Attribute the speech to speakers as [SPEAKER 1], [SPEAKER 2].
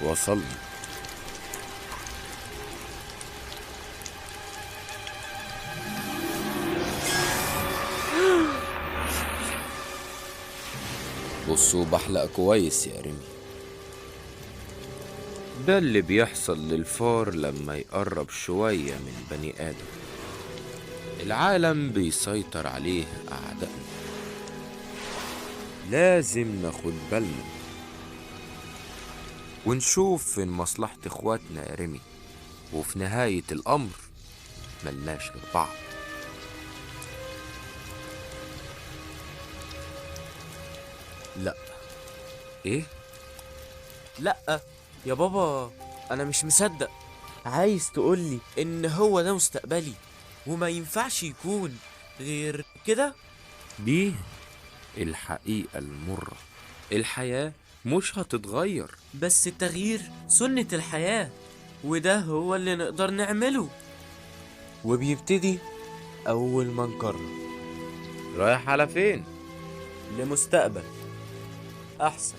[SPEAKER 1] وصلني. بصوا بحلق كويس يا ريمي. ده اللي بيحصل للفار لما يقرب شوية من بني آدم. العالم بيسيطر عليه أعدائنا، لازم ناخد بالنا ونشوف فين مصلحة إخواتنا يا ريمي، وفي نهاية الأمر ملناش غير بعض. لا. إيه؟
[SPEAKER 2] لأ يا بابا، أنا مش مصدق. عايز تقولي إن هو ده مستقبلي وما ينفعش يكون غير كده؟
[SPEAKER 1] دي الحقيقة المرة. الحياة مش هتتغير.
[SPEAKER 2] بس التغيير سنة الحياة، وده هو اللي نقدر نعمله، وبيبتدي أول ما نقرر.
[SPEAKER 1] رايح على فين؟
[SPEAKER 2] لمستقبل أحسن.